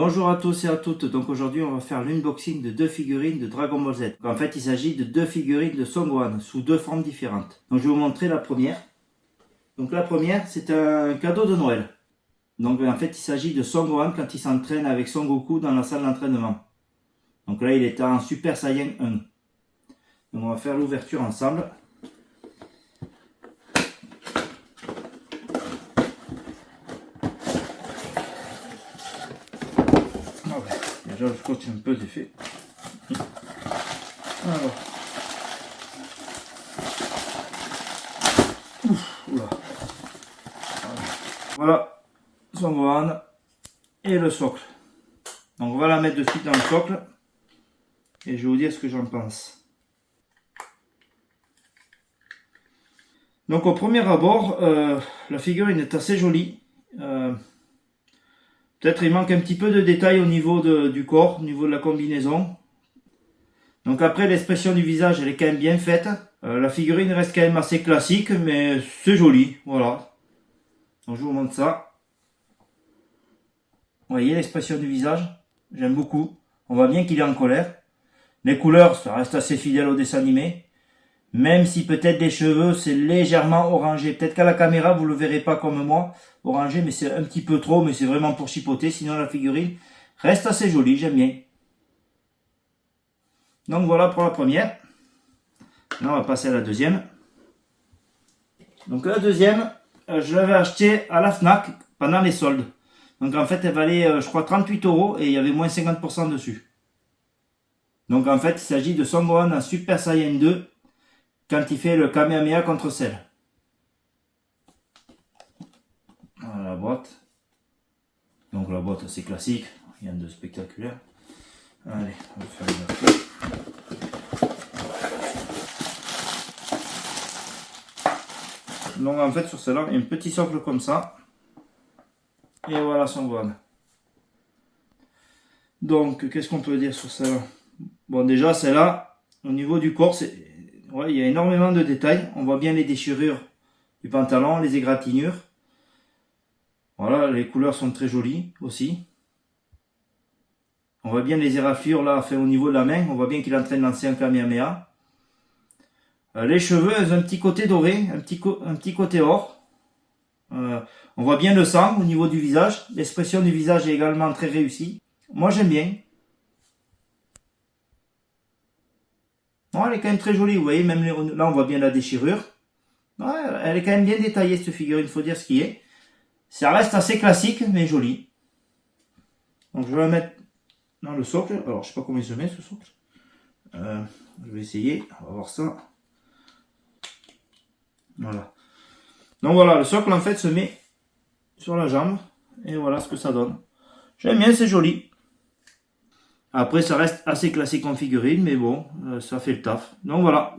Bonjour à tous et à toutes, donc aujourd'hui on va faire l'unboxing de deux figurines de Dragon Ball Z. En fait il s'agit de deux figurines de Son Gohan sous deux formes différentes. Donc je vais vous montrer la première. Donc la première c'est un cadeau de Noël. Donc en fait il s'agit de Son Gohan quand il s'entraîne avec Son Goku dans la salle d'entraînement. Donc là il est en Super Saiyan 1. Donc on va faire l'ouverture ensemble. Déjà le scotch est un peu défait. Alors. Oula. Voilà Son Gohan et le socle. Donc on va la mettre de suite dans le socle et je vais vous dire ce que j'en pense. Donc au premier abord, la figurine est assez jolie. Peut-être il manque un petit peu de détails au niveau du corps, au niveau de la combinaison. Donc après l'expression du visage elle est quand même bien faite. La figurine reste quand même assez classique mais c'est joli, voilà. Donc je vous montre ça. Vous voyez l'expression du visage, j'aime beaucoup. On voit bien qu'il est en colère. Les couleurs, ça reste assez fidèle au dessin animé. Même si peut-être les cheveux c'est légèrement orangé. Peut-être qu'à la caméra vous le verrez pas comme moi, orangé, mais c'est un petit peu trop, mais c'est vraiment pour chipoter. Sinon la figurine reste assez jolie, j'aime bien. Donc voilà pour la première. Là on va passer à la deuxième. Donc la deuxième, je l'avais acheté à la Fnac pendant les soldes. Donc en fait elle valait je crois 38 € et il y avait moins 50% dessus. Donc en fait il s'agit de Son Gohan en Super Saiyan 2 quand il fait le Kamehameha contre Cell. Voilà la boîte. Donc la boîte assez classique, rien de spectaculaire. Allez, on va faire l'ouverture. Donc en fait sur celle-là, il y a un petit socle comme ça. Et voilà Son Gohan. Donc qu'est-ce qu'on peut dire sur celle-là? Bon déjà celle-là, au niveau du corps, ouais, il y a énormément de détails. On voit bien les déchirures du pantalon, les égratignures. Voilà, les couleurs sont très jolies aussi. On voit bien les éraflures là, fait au niveau de la main. On voit bien qu'il est en train de lancer un Kamehameha. Les cheveux, ils ont un petit côté doré, un petit côté or. On voit bien le sang au niveau du visage. L'expression du visage est également très réussie. Moi j'aime bien. Bon, elle est quand même très jolie, vous voyez, même là on voit bien la déchirure. Ouais, elle est quand même bien détaillée cette figurine, il faut dire ce qui est. Ça reste assez classique mais joli. Donc je vais la mettre dans le socle. Alors je sais pas comment il se met ce socle. Je vais essayer, on va voir ça. Voilà. Donc voilà, le socle en fait se met sur la jambe. Et voilà ce que ça donne. J'aime bien, c'est joli. Après ça reste assez classique en figurine, mais bon, ça fait le taf. Donc voilà.